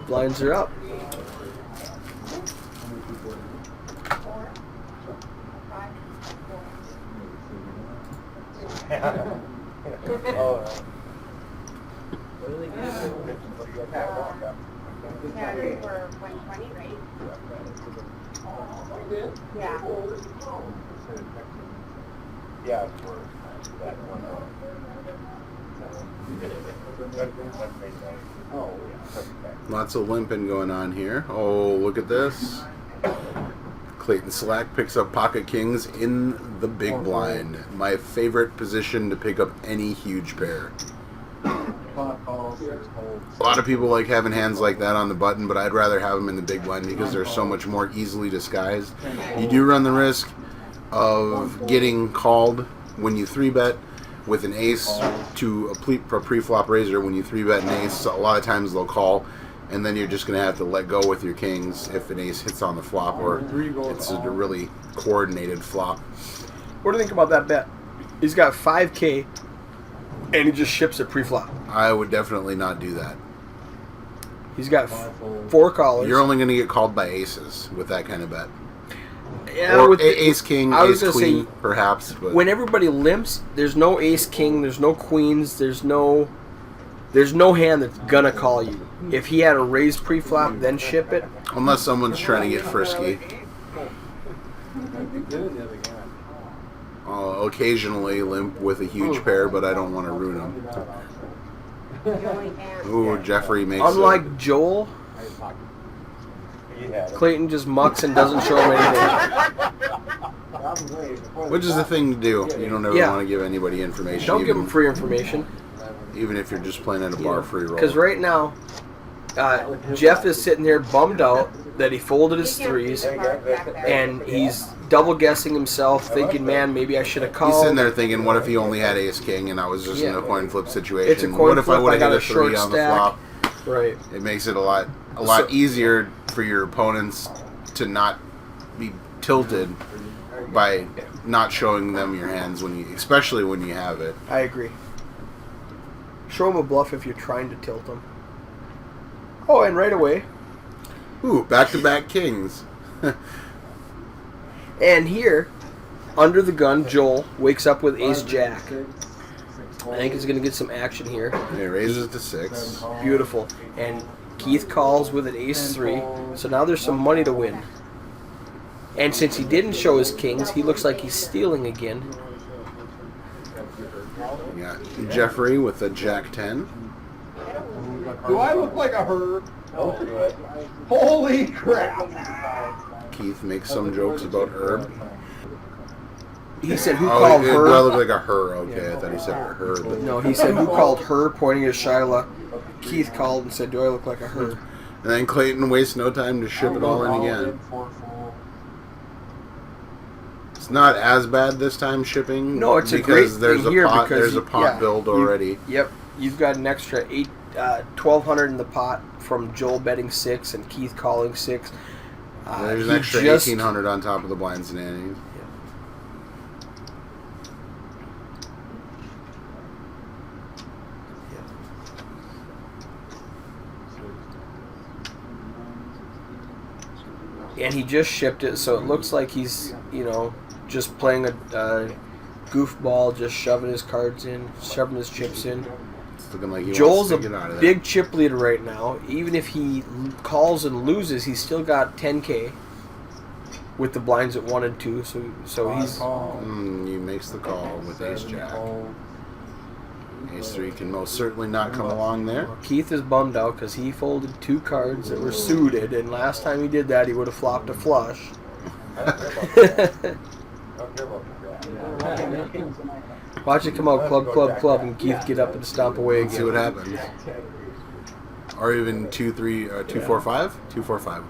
blinds are up. Yeah, they were 120, right? Yeah. Yeah, for that one. Lots of limping going on here. Oh, look at this. Clayton Slack picks up pocket kings in the big blind. My favorite position to pick up any huge pair. A lot of people like having hands like that on the button, but I'd rather have them in the big blind because they're so much more easily disguised. You do run the risk of getting called when you 3-bet with an ace to a pre-flop raiser. When you 3-bet an ace, a lot of times they'll call, and then you're just going to have to let go with your kings if an ace hits on the flop or it's a really coordinated flop. What do you think about that bet? He's got 5K, and he just ships it pre-flop. I would definitely not do that. He's got 4 callers. You're only going to get called by aces with that kind of bet. Yeah, Or with ace king, I was ace gonna queen, say, perhaps. But when everybody limps, there's no ace king, there's no queens, there's no hand that's gonna call you. If he had a raise pre-flop, then ship it. unless someone's trying to get frisky. I'll occasionally limp with a huge pair, but I don't want to ruin them. Ooh, Jeffrey makes Unlike Joel, Clayton just mucks and doesn't show him anything. which is the thing to do. You don't ever want to give anybody information. Don't give him free information. Even if you're just playing at a bar free roll. Because right now, Jeff is sitting there bummed out that he folded his threes, and he's double guessing himself, thinking, man, maybe I should have called. He's sitting there thinking, what if he only had ace king and I was just in a coin flip situation? It's a coin what if flip, I would have got hit a a 3 short on the stack. flop? Right. It makes it a lot easier for your opponents to not be tilted by not showing them your hands especially when you have it. I agree. Show him a bluff if you're trying to tilt him. Oh, and right away. Ooh, back-to-back kings. And here, under the gun, Joel wakes up with ace-jack. I think he's going to get some action here. And it raises to 6. Beautiful. And Keith calls with an ace-3. So now there's some money to win. And since he didn't show his kings, he looks like he's stealing again. We got Jeffrey with a jack-10. Do I look like a her? Holy crap! Keith makes some jokes about Herb. He said, who called her? Do I look like a her? Okay, I thought he said her. But No, he said, who called her, pointing at Shyla. Keith called and said, do I look like a her? And then Clayton wastes no time to ship it all in again. It's not as bad this time shipping. No, it's a great there's thing a here pot. because There's a pot build already. Yep, you've got an extra 1,200 in the pot from Joel betting 6 and Keith calling 6. There's an extra 1,800 on top of the blinds and annies. And he just shipped it, so it looks like he's, just playing a goofball, just shoving his cards in, shoving his chips in. It's looking like Joel's wants to get out of big chip leader right now. Even if he calls and loses, he's still got 10K with the blinds at 1 and 2. So he's. He makes the call with ace jack. Ace 3 can most certainly not come along there. Keith is bummed out because he folded 2 cards that were suited, and last time he did that, he would have flopped a flush. Watch it come out club, and Keith get up and stomp away again. See what happens. Or even 2, 3, 2, 4, 5? 2, 4, 5.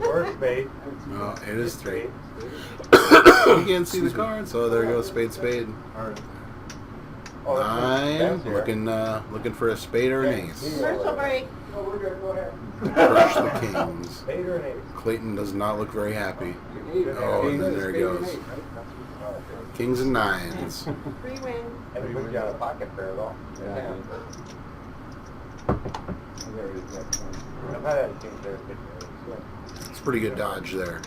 Or spade. No, it is 3. You can't see the card, so there goes spade. 9, looking for a spade or an ace. Commercial break. Crush the kings. Clayton does not look very happy. Oh, and then there it goes. Kings and 9s. Free win. And we got a pocket pair though. I've had a team there. It's pretty good dodge there.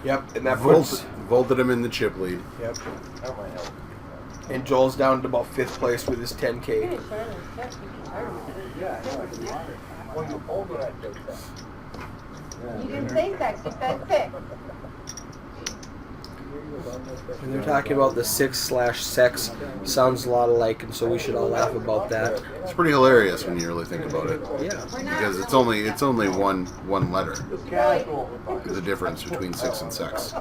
Yep, and that puts. Vaulted him in the chip lead. Yep. I don't mind help. And Joel's down to about 5th place with his 10K. Yeah, I know. When you hold it, I take that. You didn't say sex, you said sick. And they're talking about the 6/sex sounds a lot alike, and so we should all laugh about that. It's pretty hilarious when you really think about it. Yeah. Because it's only one letter. Casual. The difference between 6 and sex.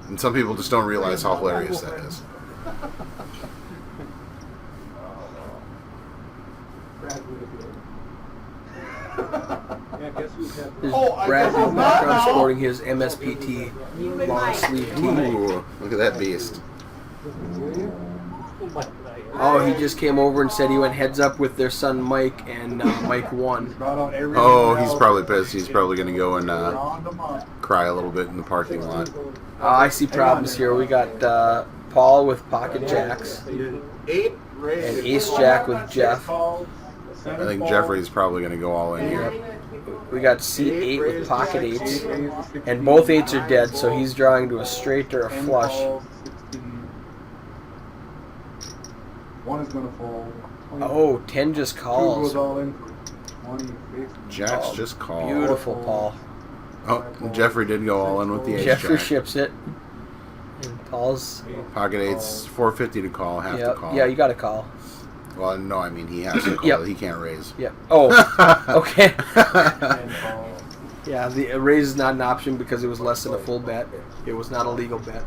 And some people just don't realize how hilarious that is. There's Oh, I Brad guess in the I'm background not now. sporting his MSPT long sleeve tee. Ooh, look at that beast. Oh, he just came over and said he went heads up with their son Mike, and Mike won. Oh, he's probably pissed. He's probably going to go and cry a little bit in the parking lot. I see problems here. We got Paul with pocket jacks, and Ace Jack with Jeff. I think Jeffrey's probably going to go all in here. We got C8 with pocket 8s, and both 8s are dead, so he's drawing to a straight or a flush. One is going to fall. Oh, 10 just Two calls. goes all in for 26. Jack's just called. Beautiful, Paul. Oh, Jeffrey did go all in with the ace Jeffrey jack. ships it. And Paul's. Pocket 8's 450 to call, have to call. Yeah, you got to call. Well, no, I mean, he has to call. Yep. He can't raise. Yep. Oh, okay. Yeah, the raise is not an option because it was less than a full bet. It was not a legal bet.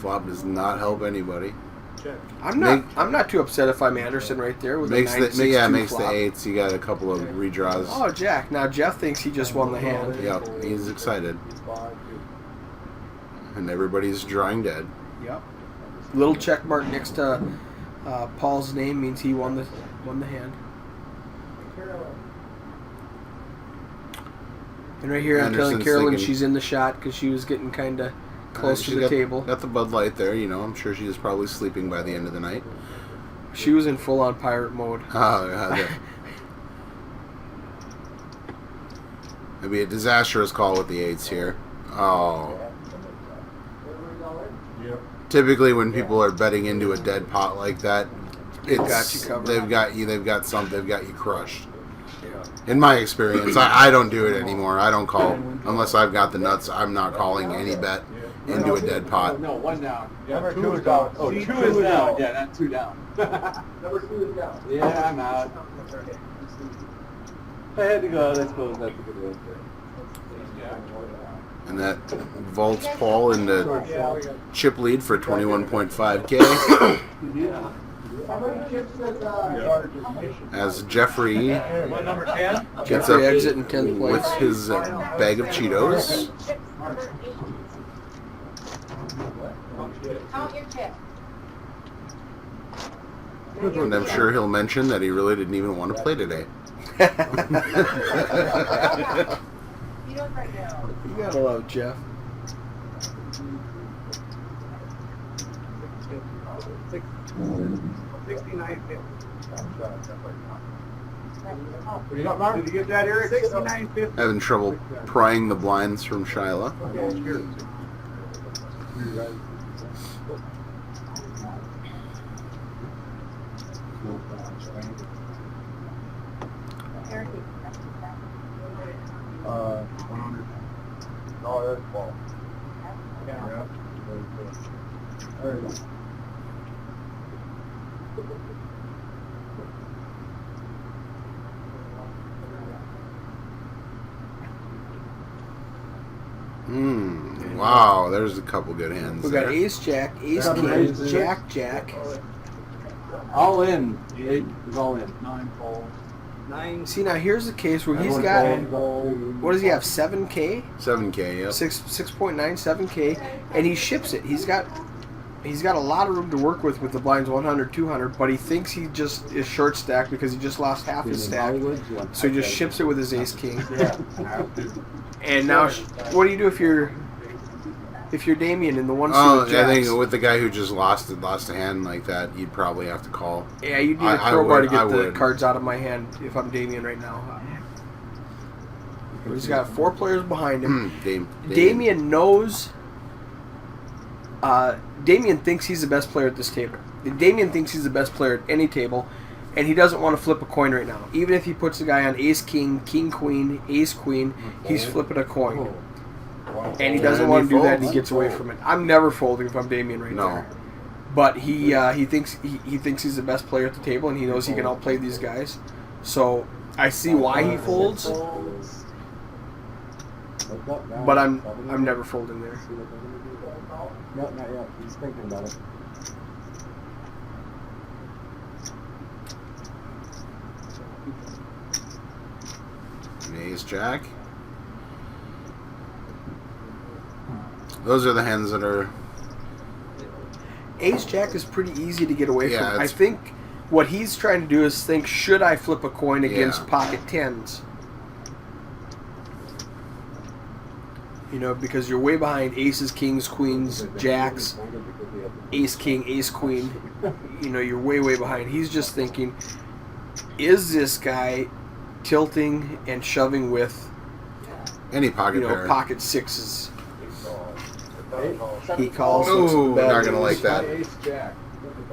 Flop does not help anybody. I'm not too upset if I'm Anderson right there with Makes a the 9-6-2 makes flop. the 8s. You got a couple of redraws. Oh, Jack. Now Jeff thinks he just won the hand. Yep, he's excited, and everybody's drawing dead. Yep. Little check mark next to Paul's name means he won the hand. And right here, I'm telling Anderson's Carolyn thinking- she's in the shot because she was getting kind of close to She's the table. Got the Bud Light there. You know, I'm sure she's probably sleeping by the end of the night. She was in full-on pirate mode. Oh, yeah. Maybe a disastrous call with the 8s here. Oh. Yep. Typically, when people are betting into a dead pot like that, They've got you covered. They've got you. They've got you crushed. In my experience, I don't do it anymore. I don't call unless I've got the nuts. I'm not calling any bet into a dead pot. No, one down. Number 2 is down. Oh, two is down. Yeah, not 2 down. Number 2 is down. Yeah, I'm out. I had to go out. I suppose that's a good way. And that vaults Paul into chip lead for 21.5K. As Jeffrey What, number 10? gets Jeffrey up exit in 10th place. with his bag of Cheetos. Count your chips. And I'm sure he'll mention that he really didn't even want to play today. You don't right now. You gotta love Jeff. What do you got, Mark? Did you get that, Eric? 69.50. Having trouble prying the blinds from Shyla. $100. No, that's ball. Yeah. There you go. Wow, there's a couple good hands We got there. Ace Jack, Ace Got King, raised it. Jack Jack. All in. The 8 is all in. 9 falls. See, now here's the case where he's Everyone got, falls. what does he have, 7K? 7K, yep. 6.97K, and he ships it. He's got a lot of room to work with the blinds 100, 200, but he thinks he just is short stacked because he just lost half his stack. So he just ships it with his Ace King. And now, what do you do if you're If you're Damien in the one Oh, suit, I think with the guy who just lost a hand like that, you'd probably have to call. yeah, you need a I crowbar would- to I get the would. cards out of my hand if I'm Damien right now. He's got 4 players behind him. Damien knows. Damien thinks he's the best player at this table. Damien thinks he's the best player at any table, and he doesn't want to flip a coin right now. Even if he puts the guy on ace king, king queen, ace queen, he's flipping a coin. And he doesn't want to do that, and he gets away from it. I'm never folding if I'm Damien right there. But he thinks he's the best player at the table, and he knows he can outplay these guys. So I see why he folds, but I'm never folding there. No, not yet. He's thinking about it. Ace Jack. Those are the hands that are. Ace Jack is pretty easy to get away Yeah, from. I it's- think what he's trying to do is think, should I flip a coin against Yeah. pocket tens? You know, because you're way behind aces, kings, queens, jacks, ace, king, ace, queen. You know, you're way, way behind. He's just thinking, is this guy tilting and shoving with, Any pocket pair. pocket sixes? He calls. looks at Ooh, the bad not gonna news. like that. Ace Jack. Look at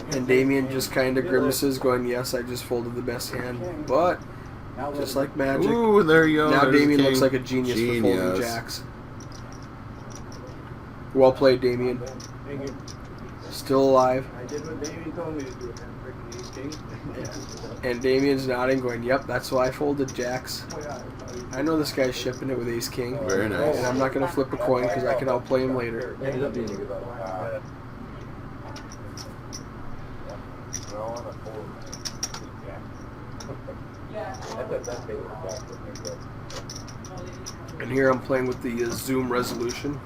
that. And Damien just kind of grimaces, going, "Yes, I just folded the best hand." But Now just like magic, Ooh, there you go. now There's Damien king. looks like a genius for folding Genius. jacks. Well played, Damien. Still alive. I did what Davey told me to do. Freaking ace king. And Damien's nodding, going, "Yep, that's why I folded jacks. I know this guy's shipping it with ace king, Very nice. and I'm not going to flip a coin because I can outplay him later." ended up being a good And here I'm playing with the Zoom resolution.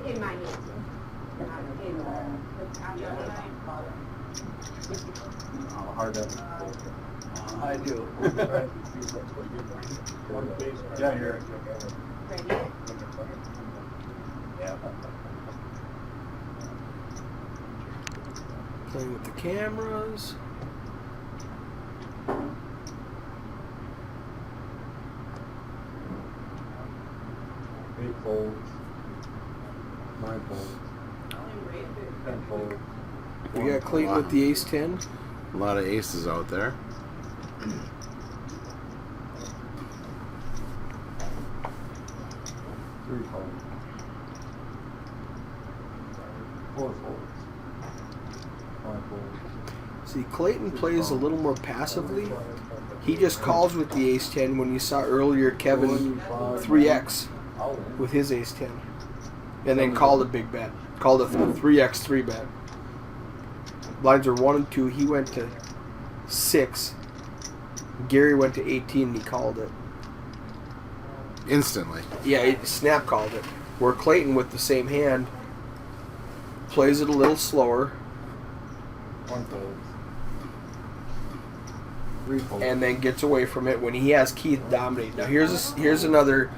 In my hands. hard to. I do. Yeah, you're. Playing with the cameras. Eight folds. 9 folds. 10 folds. We got Clayton with the ace 10. A lot of aces out there. 3 folds. 4 folds. 5 folds. See, Clayton plays a little more passively. He just calls with the ace 10 when you saw earlier Kevin 3x with his ace 10. And then called a big bet. Called a 3x 3 bet. Blinds are 1 and 2. He went to 6. Gary went to 18 and he called it. Instantly. Yeah, snap called it. Where Clayton with the same hand plays it a little slower 1 fold. 3 folds. and then gets away from it when he has Keith dominate. Now here's another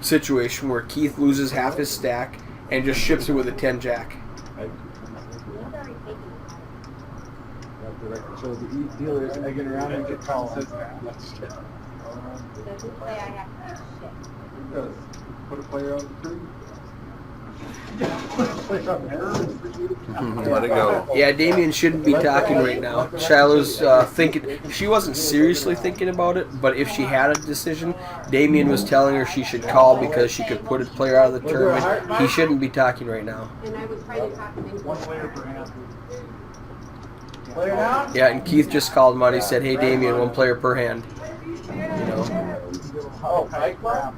situation where Keith loses half his stack and just ships it with a 10 jack. That shows the dealer is egging around and gets called. Doesn't say I have to shit. Does. Put a player on the tree. Let it go. Yeah, Damien shouldn't be talking right now. Shiloh's thinking. She wasn't seriously thinking about it, but if she had a decision, Damien was telling her she should call because she could put a player out of the tournament. He shouldn't be talking right now. And I was trying to talk him into One player per hand. Player now? Yeah, and Keith just called him out. He said, "Hey, Damien, 1 player per hand." You know. Oh, Pike Club?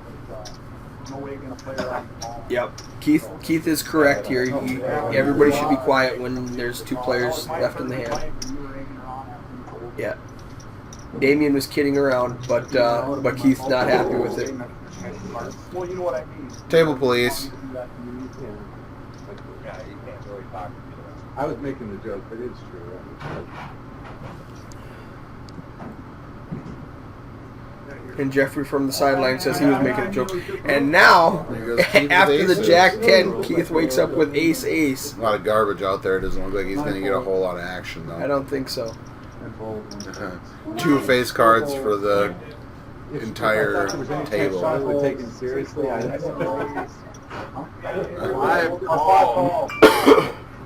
No way you're gonna play around the ball. Yep. Keith is correct here. Everybody should be quiet when there's 2 players left in the hand. Yeah. Damien was kidding around, but Keith's not happy with it. Well, you know what I mean. Table police. Yeah, you can't really talk to me. I was making the joke, but it's true. And Jeffrey from the sideline says he was making a joke. And now, There goes Keith with after the aces. Jack 10, Keith wakes up with ace. A lot of garbage out there. It doesn't look like he's going to get a whole lot of action, I though. don't think so. Two face cards for the entire table. We're taken seriously. I suppose. Five called.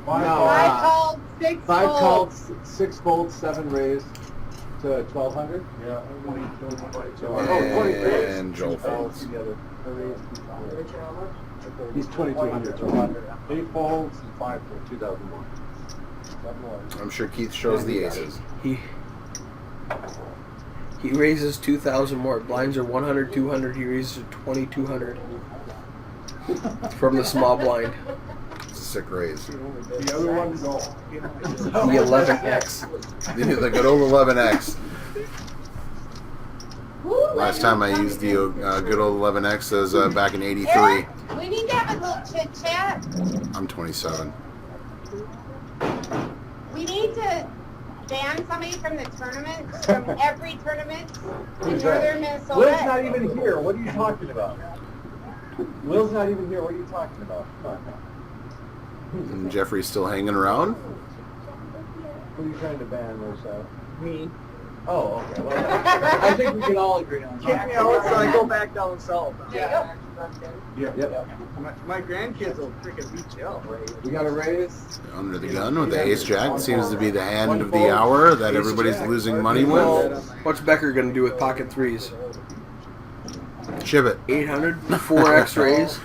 Five called, six Five fold. called, 6 fold, 7 raised to 1,200. Yeah. And Joel folds. He's 2,200. 8 folds and 5 for 2001. I'm sure Keith shows the aces. He raises 2,000 more. Blinds are 100, 200. He raises to 2,200 from the small blind. It's a sick raise. The other one, no. The 11x. The good old 11x. Woo, Last time I used the good old 11x was back in '83. Eric, we need to have a little chit chat. I'm 27. We need to ban somebody from the tournament, from every tournament in northern Minnesota. Will's not even here. What are you talking about? Will's not even here. What are you talking about? And Jeffrey's still hanging around. Who are you trying to ban, Rosa? Me. Oh, okay. Well, I think we can all agree on Kick me out so I go back down south. There you go. Yep. My grandkids will freaking beat you up. We got a raise. Under the gun with the ace jack. Seems to be the hand of the hour that everybody's losing money with. What's Becker going to do with pocket threes? Ship it. 800, 4x raise.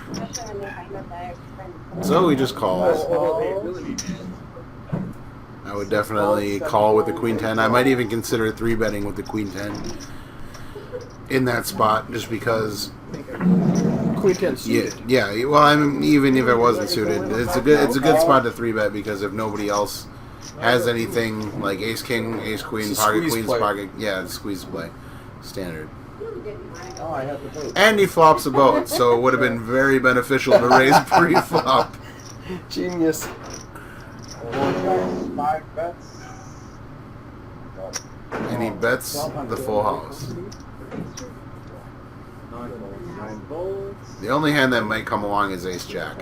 So he just calls. I would definitely call with the queen 10. I might even consider 3-betting with the queen 10 in that spot, just because. Queen 10 suited. Yeah. Well, I mean, even if it wasn't suited, it's a good spot to 3-bet because if nobody else has anything like ace king, ace queen, It's a pocket squeeze queen's play. pocket, yeah, it's squeeze play, standard. Oh, I have to vote. And he flops a boat, so it would have been very beneficial to raise pre-flop. Genius. 5 bets. And he bets the full house. 9 volts. The only hand that might come along is ace jack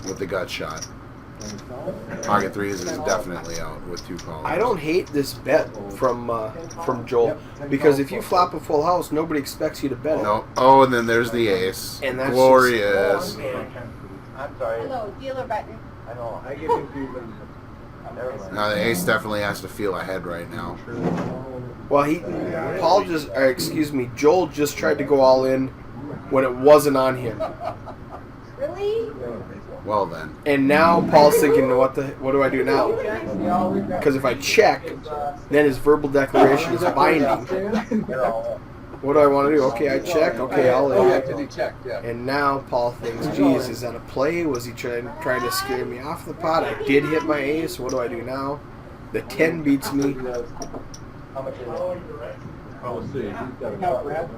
with the gut shot. Pocket threes is definitely out with 2 calls. I don't hate this bet from Joel because if you flop a full house, nobody expects you to bet it. No. Oh, and then there's the ace. And that's Glorious. I'm sorry. Hello, dealer button. I know. I get confused. Never mind. Now the ace definitely has to feel ahead right now. Well, Joel just tried to go all in when it wasn't on him, Really? Well then. and now Paul's thinking, what do I do now? Because if I check, then his verbal declaration is binding. What do I want to do? Okay, I check. Okay, I'll Oh, yeah, in. because he checked, yeah. And now Paul thinks, geez, is that a play? Was he trying to scare me off the pot? I did hit my ace. What do I do now? The 10 beats me. How much is it? Oh, let's see. He's got a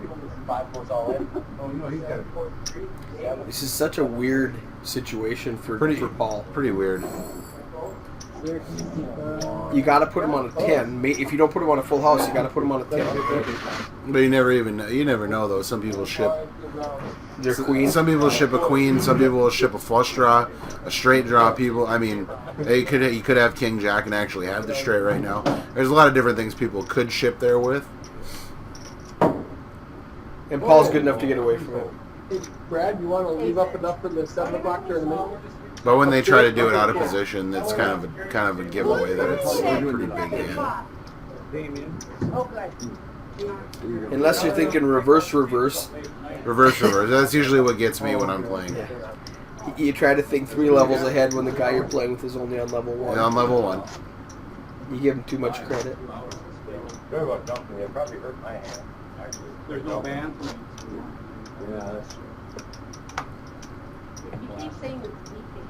5 volts all in. Oh, no, he's got a 4. This is such a weird situation for Paul. Pretty weird. You got to put him on a 10. If you don't put him on a full house, you got to put him on a 10. But you never know though. Some people ship Their queen. Some people ship a queen. Some people will ship a flush draw, a straight draw. People, I mean, you could have king jack and actually have the straight right now. There's a lot of different things people could ship there with. And Paul's good enough to get away from it. Hey, Brad, you want to leave up enough for the 7 o'clock tournament? But when they try to do it out of position, it's kind of a giveaway that it's a pretty big hand. Oh, good. Unless you're thinking reverse. Reverse. That's usually what gets me when I'm playing. You try to think 3 levels ahead when the guy you're playing with is only on level 1. And on level 1. You give him too much credit. Sorry about dumping. It probably hurt my hand. Actually. There's no ban. Yeah, that's true. You keep saying it's sleeping.